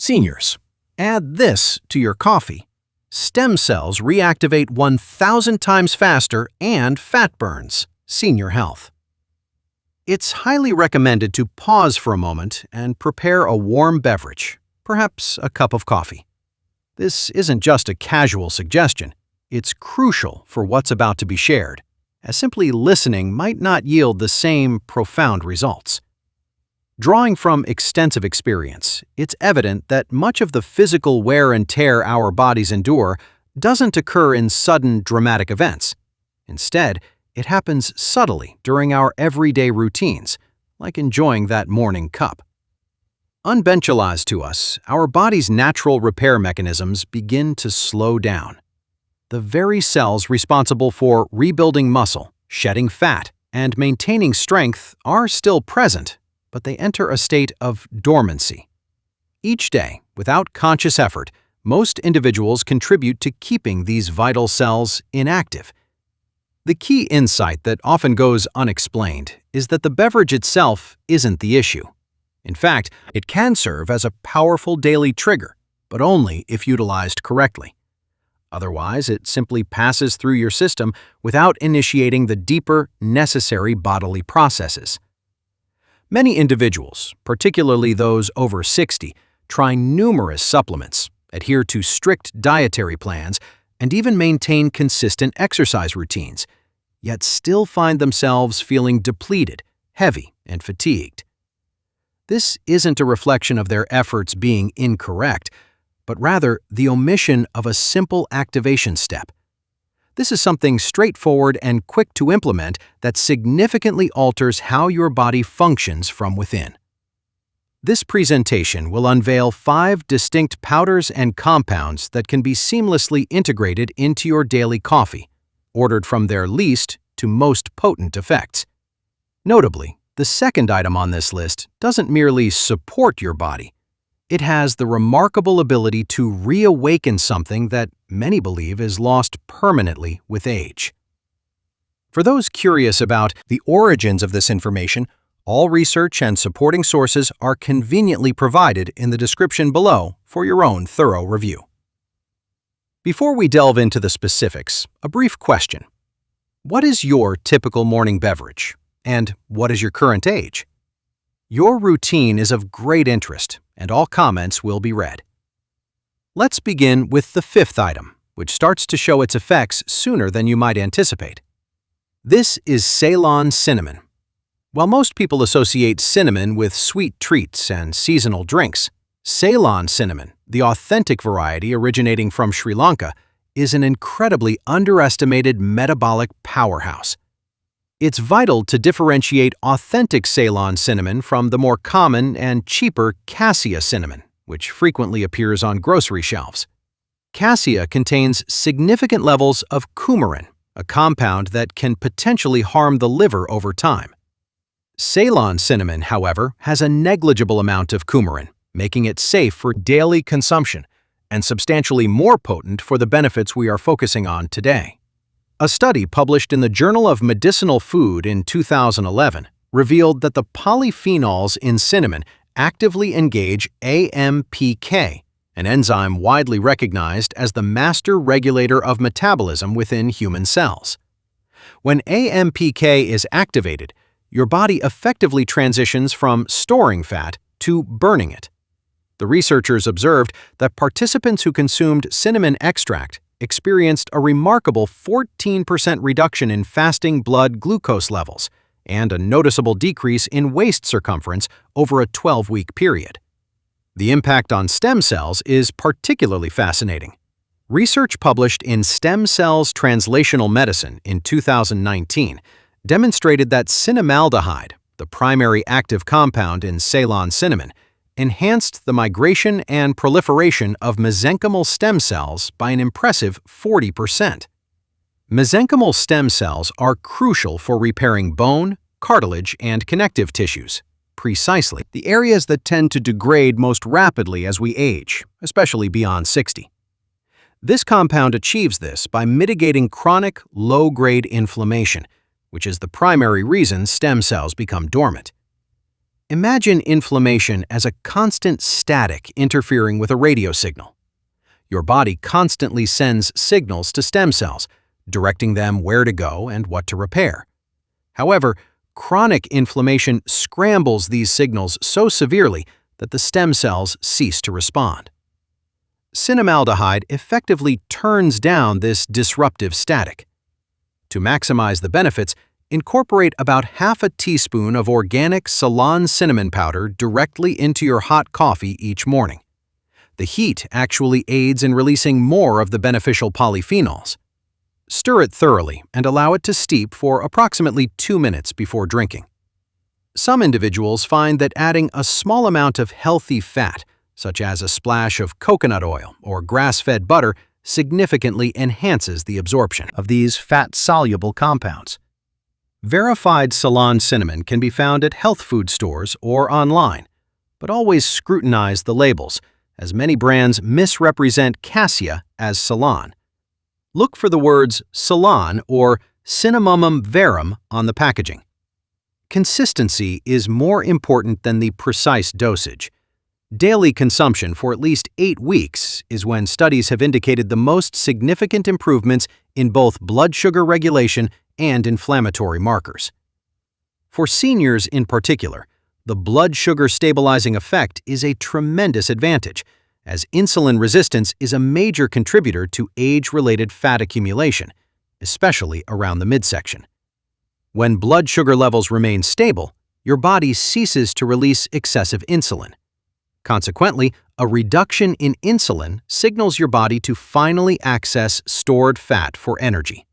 Seniors, add this to your coffee. Stem cells reactivate 1,000 times faster and fat burns. Senior health. It's highly recommended to pause for a moment and prepare a warm beverage, perhaps a cup of coffee. This isn't just a casual suggestion. It's crucial for what's about to be shared, as simply listening might not yield the same profound results. Drawing from extensive experience, it's evident that much of the physical wear and tear our bodies endure doesn't occur in sudden, dramatic events. Instead, it happens subtly during our everyday routines, like enjoying that morning cup. Unbenchalized to us, our body's natural repair mechanisms begin to slow down. The very cells responsible for rebuilding muscle, shedding fat, and maintaining strength are still present, but they enter a state of dormancy. Each day, without conscious effort, most individuals contribute to keeping these vital cells inactive. The key insight that often goes unexplained is that the beverage itself isn't the issue. In fact, it can serve as a powerful daily trigger, but only if utilized correctly. Otherwise, it simply passes through your system without initiating the deeper, necessary bodily processes. Many individuals, particularly those over 60, try numerous supplements, adhere to strict dietary plans, and even maintain consistent exercise routines, yet still find themselves feeling depleted, heavy, and fatigued. This isn't a reflection of their efforts being incorrect, but rather the omission of a simple activation step. This is something straightforward and quick to implement that significantly alters how your body functions from within. This presentation will unveil 5 distinct powders and compounds that can be seamlessly integrated into your daily coffee, ordered from their least to most potent effects. Notably, the second item on this list doesn't merely support your body. It has the remarkable ability to reawaken something that many believe is lost permanently with age. For those curious about the origins of this information, all research and supporting sources are conveniently provided in the description below for your own thorough review. Before we delve into the specifics, a brief question. What is your typical morning beverage? And what is your current age? Your routine is of great interest, and all comments will be read. Let's begin with the 5th item, which starts to show its effects sooner than you might anticipate. This is Ceylon cinnamon. While most people associate cinnamon with sweet treats and seasonal drinks, Ceylon cinnamon, the authentic variety originating from Sri Lanka, is an incredibly underestimated metabolic powerhouse. It's vital to differentiate authentic Ceylon cinnamon from the more common and cheaper cassia cinnamon, which frequently appears on grocery shelves. Cassia contains significant levels of coumarin, a compound that can potentially harm the liver over time. Ceylon cinnamon, however, has a negligible amount of coumarin, making it safe for daily consumption and substantially more potent for the benefits we are focusing on today. A study published in the Journal of Medicinal Food in 2011 revealed that the polyphenols in cinnamon actively engage AMPK, an enzyme widely recognized as the master regulator of metabolism within human cells. When AMPK is activated, your body effectively transitions from storing fat to burning it. The researchers observed that participants who consumed cinnamon extract experienced a remarkable 14% reduction in fasting blood glucose levels and a noticeable decrease in waist circumference over a 12-week period. The impact on stem cells is particularly fascinating. Research published in Stem Cells Translational Medicine in 2019 demonstrated that cinnamaldehyde, the primary active compound in Ceylon cinnamon, enhanced the migration and proliferation of mesenchymal stem cells by an impressive 40%. Mesenchymal stem cells are crucial for repairing bone, cartilage, and connective tissues, precisely the areas that tend to degrade most rapidly as we age, especially beyond 60. This compound achieves this by mitigating chronic, low-grade inflammation, which is the primary reason stem cells become dormant. Imagine inflammation as a constant static interfering with a radio signal. Your body constantly sends signals to stem cells, directing them where to go and what to repair. However, chronic inflammation scrambles these signals so severely that the stem cells cease to respond. Cinnamaldehyde effectively turns down this disruptive static. To maximize the benefits, incorporate about half a teaspoon of organic Ceylon cinnamon powder directly into your hot coffee each morning. The heat actually aids in releasing more of the beneficial polyphenols. Stir it thoroughly and allow it to steep for approximately 2 minutes before drinking. Some individuals find that adding a small amount of healthy fat, such as a splash of coconut oil or grass-fed butter, significantly enhances the absorption of these fat-soluble compounds. Verified Ceylon cinnamon can be found at health food stores or online, but always scrutinize the labels, as many brands misrepresent cassia as Ceylon. Look for the words Ceylon or Cinnamomum verum on the packaging. Consistency is more important than the precise dosage. Daily consumption for at least 8 weeks is when studies have indicated the most significant improvements in both blood sugar regulation and inflammatory markers. For seniors in particular, the blood sugar stabilizing effect is a tremendous advantage, as insulin resistance is a major contributor to age-related fat accumulation, especially around the midsection. When blood sugar levels remain stable, your body ceases to release excessive insulin. Consequently, a reduction in insulin signals your body to finally access stored fat for energy.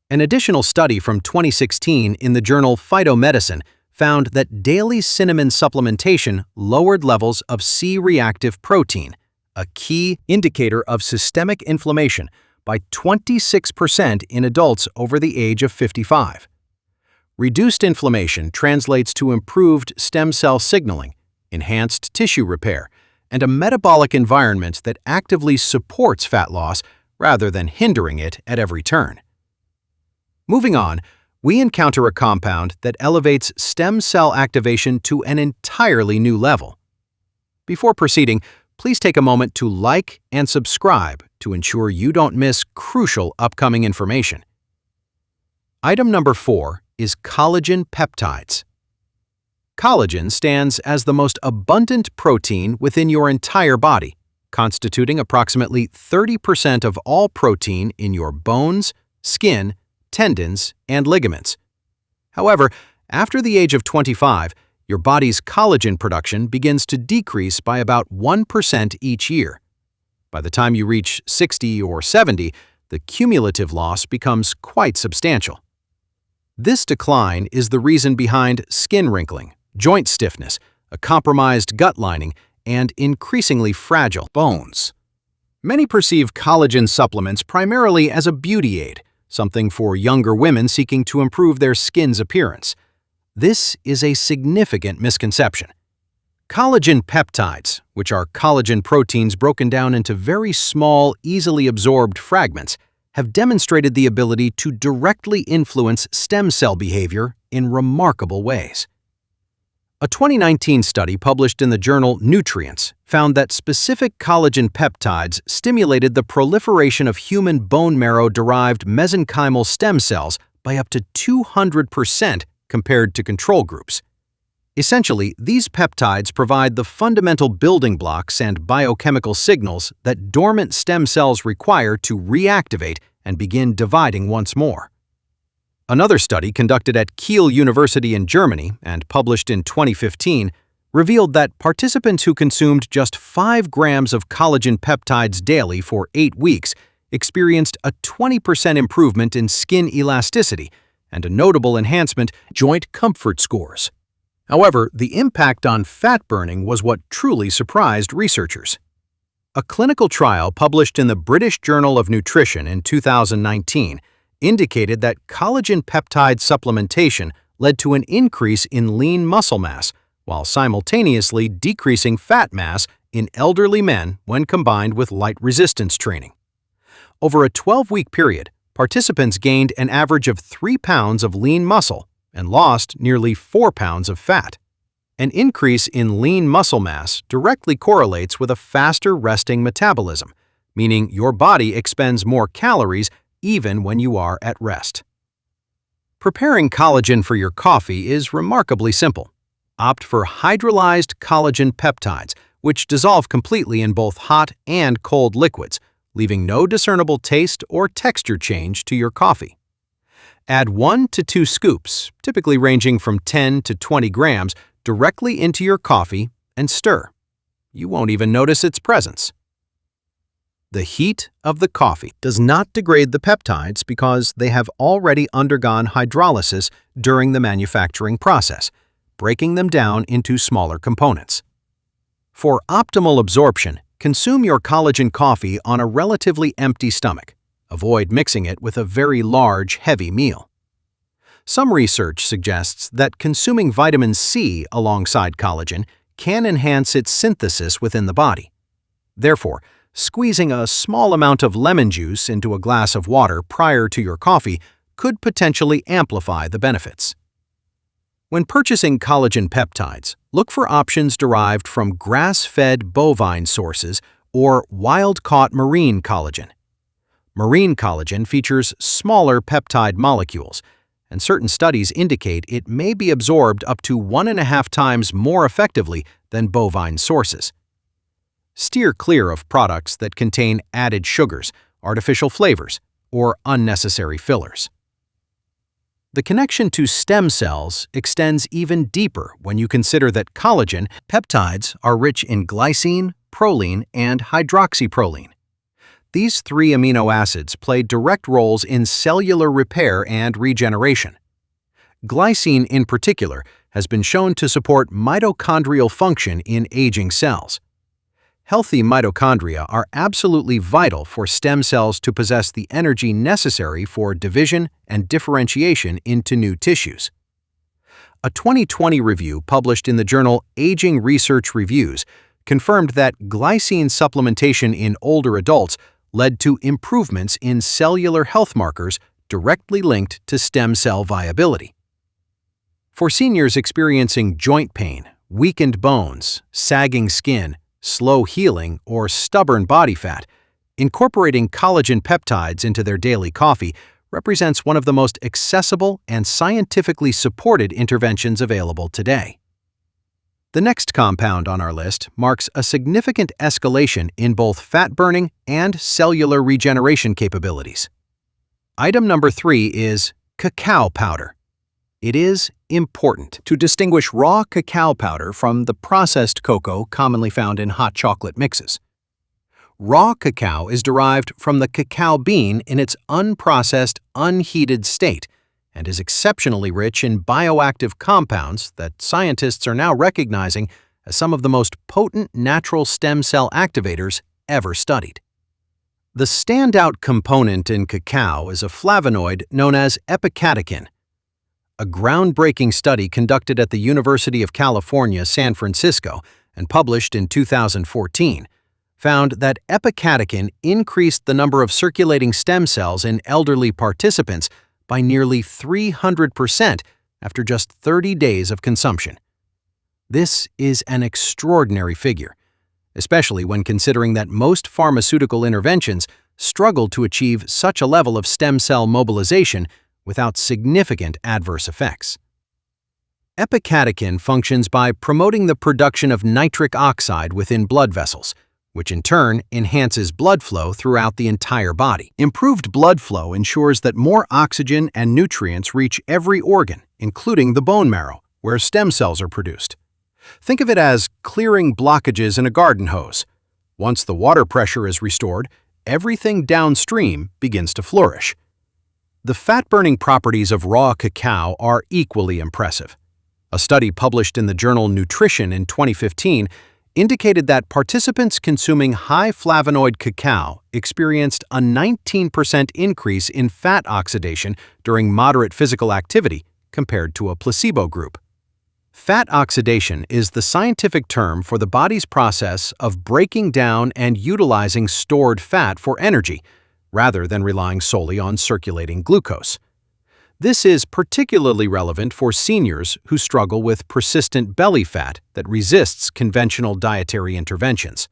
An additional study from 2016 in the journal Phytomedicine found that daily cinnamon supplementation lowered levels of C-reactive protein, a key indicator of systemic inflammation, by 26% in adults over the age of 55. Reduced inflammation translates to improved stem cell signaling, enhanced tissue repair, and a metabolic environment that actively supports fat loss rather than hindering it at every turn. Moving on, we encounter a compound that elevates stem cell activation to an entirely new level. Before proceeding, please take a moment to like and subscribe to ensure you don't miss crucial upcoming information. Item number 4 is collagen peptides. Collagen stands as the most abundant protein within your entire body, constituting approximately 30% of all protein in your bones, skin, tendons, and ligaments. However, after the age of 25, your body's collagen production begins to decrease by about 1% each year. By the time you reach 60 or 70, the cumulative loss becomes quite substantial. This decline is the reason behind skin wrinkling, joint stiffness, a compromised gut lining, and increasingly fragile bones. Many perceive collagen supplements primarily as a beauty aid, something for younger women seeking to improve their skin's appearance. This is a significant misconception. Collagen peptides, which are collagen proteins broken down into very small, easily absorbed fragments, have demonstrated the ability to directly influence stem cell behavior in remarkable ways. A 2019 study published in the journal Nutrients found that specific collagen peptides stimulated the proliferation of human bone marrow-derived mesenchymal stem cells by up to 200% compared to control groups. Essentially, these peptides provide the fundamental building blocks and biochemical signals that dormant stem cells require to reactivate and begin dividing once more. Another study conducted at Kiel University in Germany and published in 2015 revealed that participants who consumed just 5 grams of collagen peptides daily for 8 weeks experienced a 20% improvement in skin elasticity and a notable enhancement in joint comfort scores. However, the impact on fat burning was what truly surprised researchers. A clinical trial published in the British Journal of Nutrition in 2019 indicated that collagen peptide supplementation led to an increase in lean muscle mass while simultaneously decreasing fat mass in elderly men when combined with light resistance training. Over a 12-week period, participants gained an average of 3 pounds of lean muscle and lost nearly 4 pounds of fat. An increase in lean muscle mass directly correlates with a faster resting metabolism, meaning your body expends more calories even when you are at rest. Preparing collagen for your coffee is remarkably simple. Opt for hydrolyzed collagen peptides, which dissolve completely in both hot and cold liquids, leaving no discernible taste or texture change to your coffee. Add 1 to 2 scoops, typically ranging from 10 to 20 grams, directly into your coffee and stir. You won't even notice its presence. The heat of the coffee does not degrade the peptides because they have already undergone hydrolysis during the manufacturing process, breaking them down into smaller components. For optimal absorption, consume your collagen coffee on a relatively empty stomach. Avoid mixing it with a very large, heavy meal. Some research suggests that consuming vitamin C alongside collagen can enhance its synthesis within the body. Therefore, squeezing a small amount of lemon juice into a glass of water prior to your coffee could potentially amplify the benefits. When purchasing collagen peptides, look for options derived from grass-fed bovine sources or wild-caught marine collagen. Marine collagen features smaller peptide molecules, and certain studies indicate it may be absorbed up to 1.5 times more effectively than bovine sources. Steer clear of products that contain added sugars, artificial flavors, or unnecessary fillers. The connection to stem cells extends even deeper when you consider that collagen peptides are rich in glycine, proline, and hydroxyproline. These 3 amino acids play direct roles in cellular repair and regeneration. Glycine, in particular, has been shown to support mitochondrial function in aging cells. Healthy mitochondria are absolutely vital for stem cells to possess the energy necessary for division and differentiation into new tissues. A 2020 review published in the journal Aging Research Reviews confirmed that glycine supplementation in older adults led to improvements in cellular health markers directly linked to stem cell viability. For seniors experiencing joint pain, weakened bones, sagging skin, slow healing, or stubborn body fat, incorporating collagen peptides into their daily coffee represents one of the most accessible and scientifically supported interventions available today. The next compound on our list marks a significant escalation in both fat-burning and cellular regeneration capabilities. Item number 3 is cacao powder. It is important to distinguish raw cacao powder from the processed cocoa commonly found in hot chocolate mixes. Raw cacao is derived from the cacao bean in its unprocessed, unheated state and is exceptionally rich in bioactive compounds that scientists are now recognizing as some of the most potent natural stem cell activators ever studied. The standout component in cacao is a flavonoid known as epicatechin. A groundbreaking study conducted at the University of California, San Francisco, and published in 2014, found that epicatechin increased the number of circulating stem cells in elderly participants by nearly 300% after just 30 days of consumption. This is an extraordinary figure, especially when considering that most pharmaceutical interventions struggle to achieve such a level of stem cell mobilization without significant adverse effects. Epicatechin functions by promoting the production of nitric oxide within blood vessels, which in turn enhances blood flow throughout the entire body. Improved blood flow ensures that more oxygen and nutrients reach every organ, including the bone marrow, where stem cells are produced. Think of it as clearing blockages in a garden hose. Once the water pressure is restored, everything downstream begins to flourish. The fat-burning properties of raw cacao are equally impressive. A study published in the journal Nutrition in 2015 indicated that participants consuming high flavonoid cacao experienced a 19% increase in fat oxidation during moderate physical activity compared to a placebo group. Fat oxidation is the scientific term for the body's process of breaking down and utilizing stored fat for energy, rather than relying solely on circulating glucose. This is particularly relevant for seniors who struggle with persistent belly fat that resists conventional dietary interventions.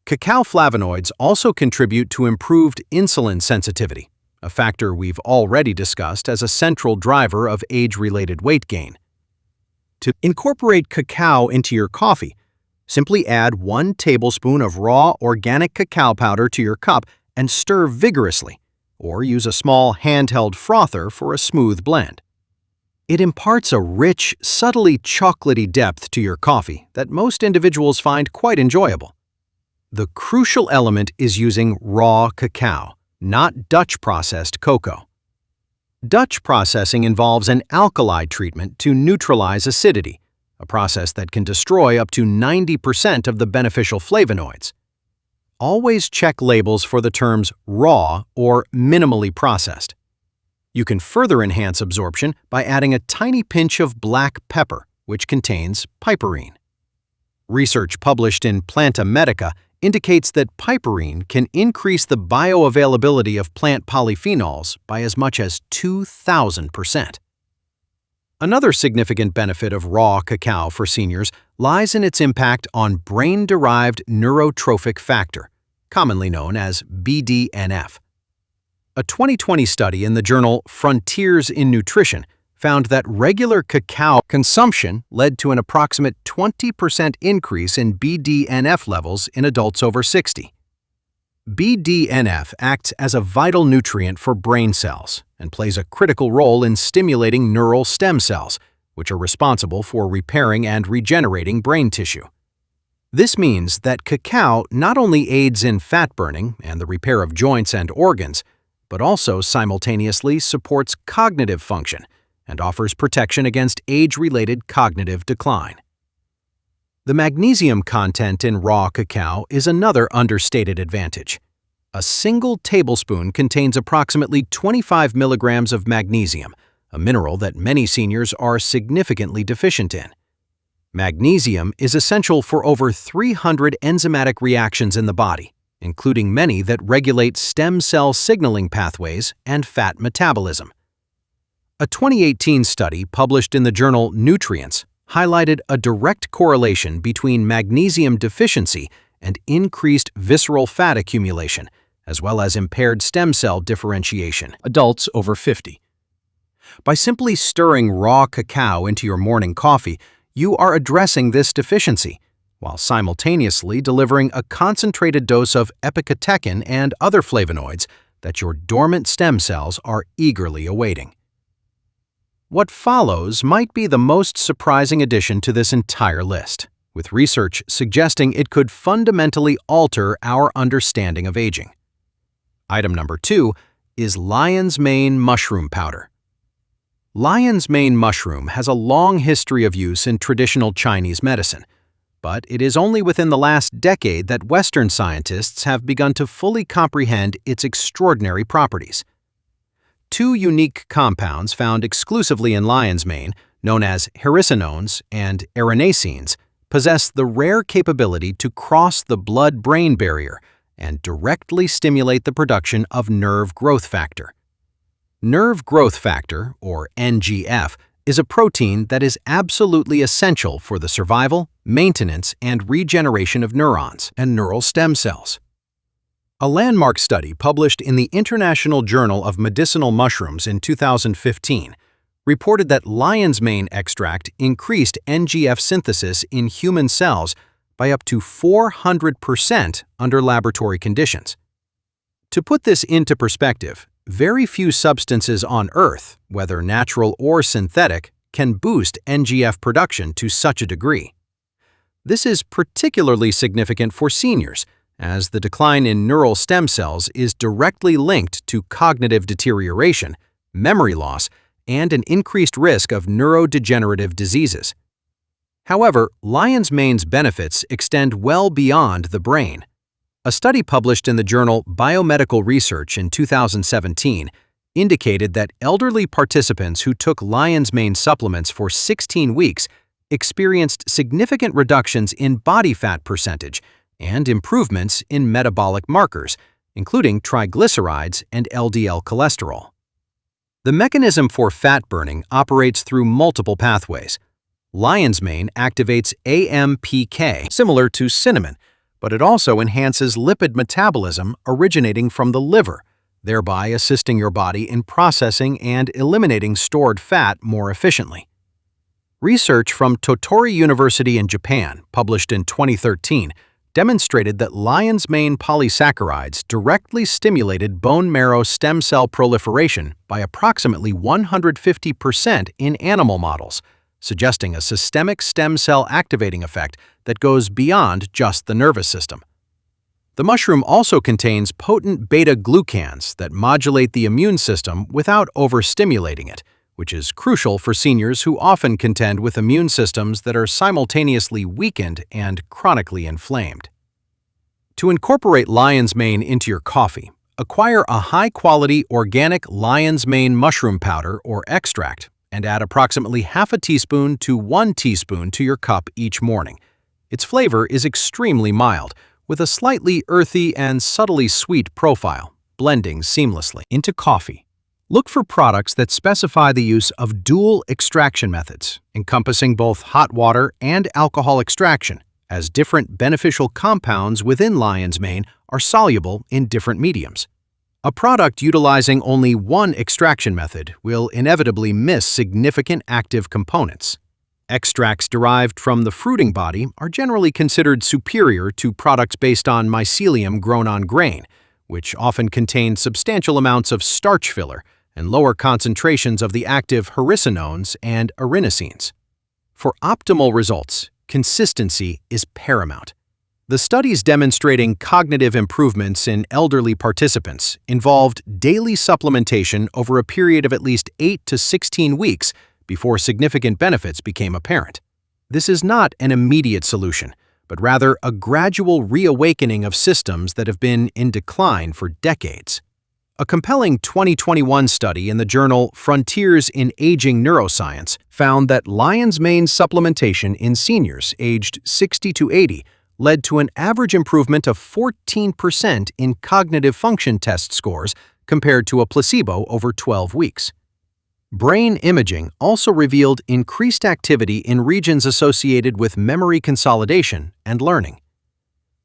Cacao flavonoids also contribute to improved insulin sensitivity, a factor we've already discussed as a central driver of age-related weight gain. To incorporate cacao into your coffee, simply add 1 tablespoon of raw organic cacao powder to your cup and stir vigorously, or use a small handheld frother for a smooth blend. It imparts a rich, subtly chocolatey depth to your coffee that most individuals find quite enjoyable. The crucial element is using raw cacao, not Dutch-processed cocoa. Dutch processing involves an alkali treatment to neutralize acidity, a process that can destroy up to 90% of the beneficial flavonoids. Always check labels for the terms raw or minimally processed. You can further enhance absorption by adding a tiny pinch of black pepper, which contains piperine. Research published in Planta Medica indicates that piperine can increase the bioavailability of plant polyphenols by as much as 2,000%. Another significant benefit of raw cacao for seniors lies in its impact on brain-derived neurotrophic factor, commonly known as BDNF. A 2020 study in the journal Frontiers in Nutrition found that regular cacao consumption led to an approximate 20% increase in BDNF levels in adults over 60. BDNF acts as a vital nutrient for brain cells and plays a critical role in stimulating neural stem cells, which are responsible for repairing and regenerating brain tissue. This means that cacao not only aids in fat burning and the repair of joints and organs, but also simultaneously supports cognitive function and offers protection against age-related cognitive decline. The magnesium content in raw cacao is another understated advantage. A single tablespoon contains approximately 25 milligrams of magnesium, a mineral that many seniors are significantly deficient in. Magnesium is essential for over 300 enzymatic reactions in the body, including many that regulate stem cell signaling pathways and fat metabolism. A 2018 study published in the journal Nutrients highlighted a direct correlation between magnesium deficiency and increased visceral fat accumulation, as well as impaired stem cell differentiation, adults over 50. By simply stirring raw cacao into your morning coffee, you are addressing this deficiency, while simultaneously delivering a concentrated dose of epicatechin and other flavonoids that your dormant stem cells are eagerly awaiting. What follows might be the most surprising addition to this entire list, with research suggesting it could fundamentally alter our understanding of aging. Item number 2 is lion's mane mushroom powder. Lion's mane mushroom has a long history of use in traditional Chinese medicine, but it is only within the last decade that Western scientists have begun to fully comprehend its extraordinary properties. 2 unique compounds found exclusively in lion's mane, known as hericenones and erinacines, possess the rare capability to cross the blood-brain barrier and directly stimulate the production of nerve growth factor. Nerve growth factor, or NGF, is a protein that is absolutely essential for the survival, maintenance, and regeneration of neurons and neural stem cells. A landmark study published in the International Journal of Medicinal Mushrooms in 2015 reported that lion's mane extract increased NGF synthesis in human cells by up to 400% under laboratory conditions. To put this into perspective, very few substances on Earth, whether natural or synthetic, can boost NGF production to such a degree. This is particularly significant for seniors, as the decline in neural stem cells is directly linked to cognitive deterioration, memory loss, and an increased risk of neurodegenerative diseases. However, lion's mane's benefits extend well beyond the brain. A study published in the journal Biomedical Research in 2017 indicated that elderly participants who took lion's mane supplements for 16 weeks experienced significant reductions in body fat percentage and improvements in metabolic markers, including triglycerides and LDL cholesterol. The mechanism for fat burning operates through multiple pathways. Lion's mane activates AMPK, similar to cinnamon, but it also enhances lipid metabolism originating from the liver, thereby assisting your body in processing and eliminating stored fat more efficiently. Research from Totori University in Japan, published in 2013, demonstrated that lion's mane polysaccharides directly stimulated bone marrow stem cell proliferation by approximately 150% in animal models, suggesting a systemic stem cell activating effect that goes beyond just the nervous system. The mushroom also contains potent beta-glucans that modulate the immune system without overstimulating it, which is crucial for seniors who often contend with immune systems that are simultaneously weakened and chronically inflamed. To incorporate lion's mane into your coffee, acquire a high-quality organic lion's mane mushroom powder or extract and add approximately half a teaspoon to 1 teaspoon to your cup each morning. Its flavor is extremely mild, with a slightly earthy and subtly sweet profile, blending seamlessly into coffee. Look for products that specify the use of dual extraction methods, encompassing both hot water and alcohol extraction, as different beneficial compounds within lion's mane are soluble in different mediums. A product utilizing only one extraction method will inevitably miss significant active components. Extracts derived from the fruiting body are generally considered superior to products based on mycelium grown on grain, which often contain substantial amounts of starch filler and lower concentrations of the active hericenones and erinacines. For optimal results, consistency is paramount. The studies demonstrating cognitive improvements in elderly participants involved daily supplementation over a period of at least 8 to 16 weeks before significant benefits became apparent. This is not an immediate solution, but rather a gradual reawakening of systems that have been in decline for decades. A compelling 2021 study in the journal Frontiers in Aging Neuroscience found that lion's mane supplementation in seniors aged 60 to 80 led to an average improvement of 14% in cognitive function test scores compared to a placebo over 12 weeks. Brain imaging also revealed increased activity in regions associated with memory consolidation and learning.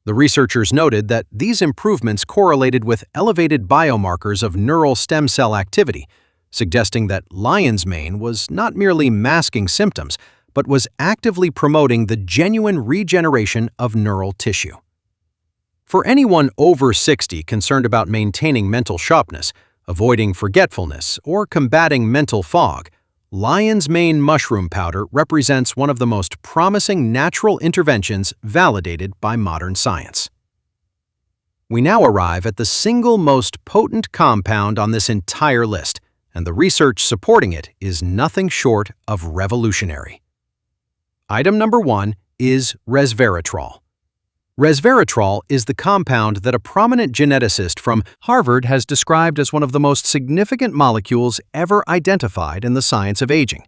The researchers noted that these improvements correlated with elevated biomarkers of neural stem cell activity, suggesting that lion's mane was not merely masking symptoms, but was actively promoting the genuine regeneration of neural tissue. For anyone over 60 concerned about maintaining mental sharpness, avoiding forgetfulness, or combating mental fog, lion's mane mushroom powder represents one of the most promising natural interventions validated by modern science. We now arrive at the single most potent compound on this entire list, and the research supporting it is nothing short of revolutionary. Item number 1 is resveratrol. Resveratrol is the compound that a prominent geneticist from Harvard has described as one of the most significant molecules ever identified in the science of aging.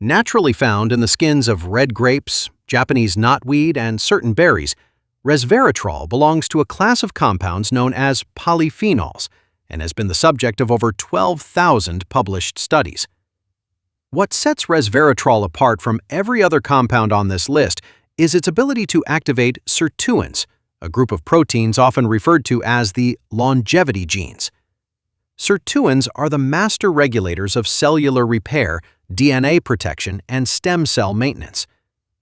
Naturally found in the skins of red grapes, Japanese knotweed, and certain berries, resveratrol belongs to a class of compounds known as polyphenols and has been the subject of over 12,000 published studies. What sets resveratrol apart from every other compound on this list is its ability to activate sirtuins, a group of proteins often referred to as the longevity genes. Sirtuins are the master regulators of cellular repair, DNA protection, and stem cell maintenance.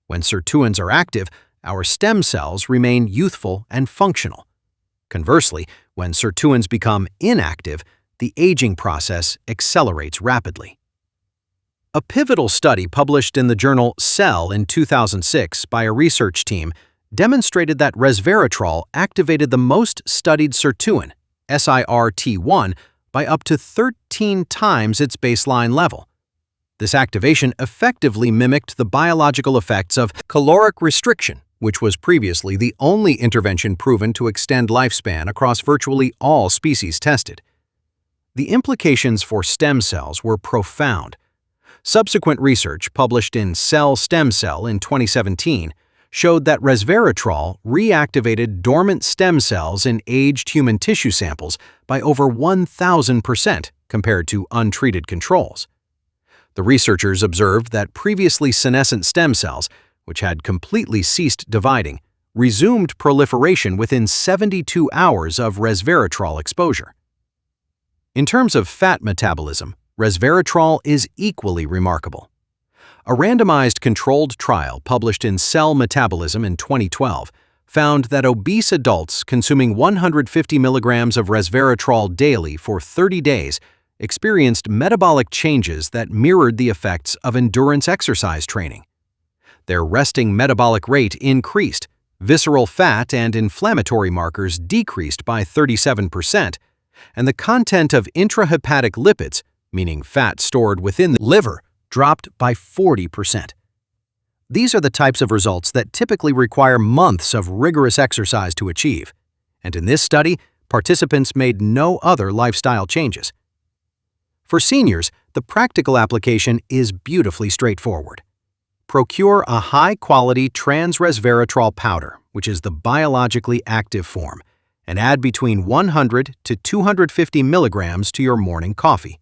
When sirtuins are active, our stem cells remain youthful and functional. Conversely, when sirtuins become inactive, the aging process accelerates rapidly. A pivotal study published in the journal Cell in 2006 by a research team demonstrated that resveratrol activated the most studied sirtuin, SIRT1, by up to 13 times its baseline level. This activation effectively mimicked the biological effects of caloric restriction, which was previously the only intervention proven to extend lifespan across virtually all species tested. The implications for stem cells were profound. Subsequent research published in Cell Stem Cell in 2017 showed that resveratrol reactivated dormant stem cells in aged human tissue samples by over 1,000% compared to untreated controls. The researchers observed that previously senescent stem cells, which had completely ceased dividing, resumed proliferation within 72 hours of resveratrol exposure. In terms of fat metabolism, resveratrol is equally remarkable. A randomized controlled trial published in Cell Metabolism in 2012 found that obese adults consuming 150 milligrams of resveratrol daily for 30 days experienced metabolic changes that mirrored the effects of endurance exercise training. Their resting metabolic rate increased, visceral fat and inflammatory markers decreased by 37%, and the content of intrahepatic lipids, meaning fat stored within the liver, dropped by 40%. These are the types of results that typically require months of rigorous exercise to achieve, and in this study, participants made no other lifestyle changes. For seniors, the practical application is beautifully straightforward. Procure a high-quality trans-resveratrol powder, which is the biologically active form, and add between 100 to 250 milligrams to your morning coffee.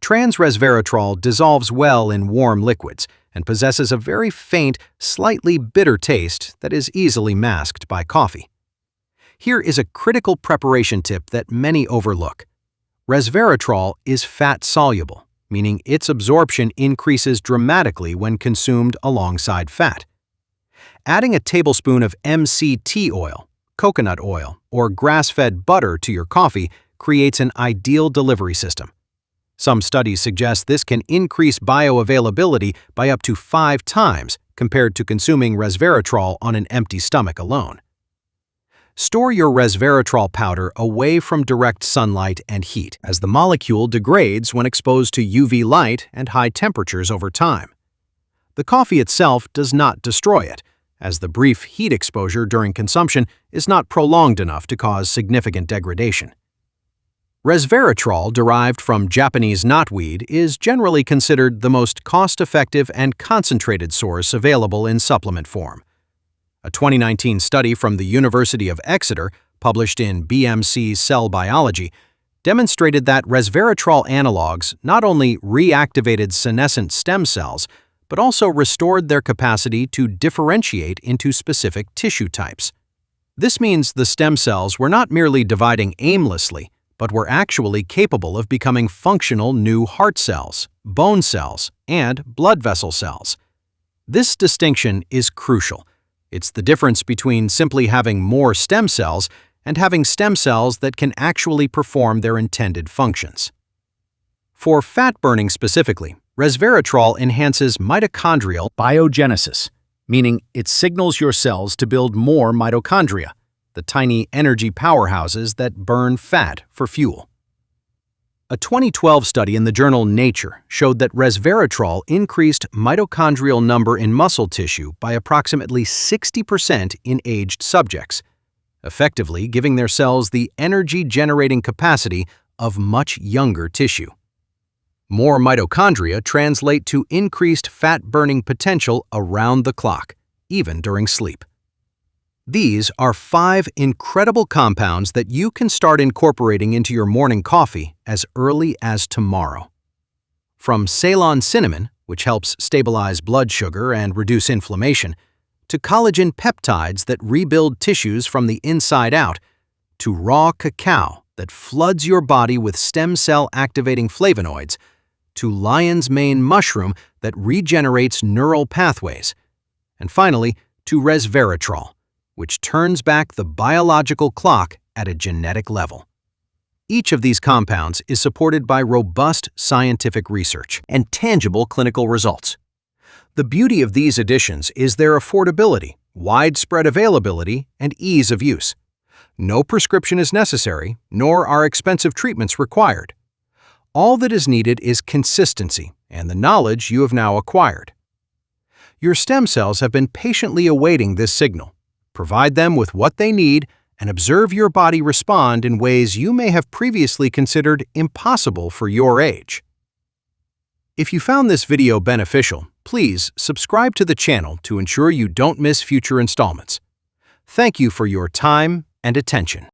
Trans-resveratrol dissolves well in warm liquids and possesses a very faint, slightly bitter taste that is easily masked by coffee. Here is a critical preparation tip that many overlook. Resveratrol is fat-soluble, meaning its absorption increases dramatically when consumed alongside fat. Adding a tablespoon of MCT oil, coconut oil, or grass-fed butter to your coffee creates an ideal delivery system. Some studies suggest this can increase bioavailability by up to 5 times compared to consuming resveratrol on an empty stomach alone. Store your resveratrol powder away from direct sunlight and heat, as the molecule degrades when exposed to UV light and high temperatures over time. The coffee itself does not destroy it, as the brief heat exposure during consumption is not prolonged enough to cause significant degradation. Resveratrol derived from Japanese knotweed is generally considered the most cost-effective and concentrated source available in supplement form. A 2019 study from the University of Exeter, published in BMC Cell Biology, demonstrated that resveratrol analogs not only reactivated senescent stem cells, but also restored their capacity to differentiate into specific tissue types. This means the stem cells were not merely dividing aimlessly, but were actually capable of becoming functional new heart cells, bone cells, and blood vessel cells. This distinction is crucial. It's the difference between simply having more stem cells and having stem cells that can actually perform their intended functions. For fat burning specifically, resveratrol enhances mitochondrial biogenesis, meaning it signals your cells to build more mitochondria, the tiny energy powerhouses that burn fat for fuel. A 2012 study in the journal Nature showed that resveratrol increased mitochondrial number in muscle tissue by approximately 60% in aged subjects, effectively giving their cells the energy-generating capacity of much younger tissue. More mitochondria translate to increased fat-burning potential around the clock, even during sleep. These are 5 incredible compounds that you can start incorporating into your morning coffee as early as tomorrow. From Ceylon cinnamon, which helps stabilize blood sugar and reduce inflammation, to collagen peptides that rebuild tissues from the inside out, to raw cacao that floods your body with stem cell activating flavonoids, to lion's mane mushroom that regenerates neural pathways, and finally to resveratrol, which turns back the biological clock at a genetic level. Each of these compounds is supported by robust scientific research and tangible clinical results. The beauty of these additions is their affordability, widespread availability, and ease of use. No prescription is necessary, nor are expensive treatments required. All that is needed is consistency and the knowledge you have now acquired. Your stem cells have been patiently awaiting this signal. Provide them with what they need and observe your body respond in ways you may have previously considered impossible for your age. If you found this video beneficial, please subscribe to the channel to ensure you don't miss future installments. Thank you for your time and attention.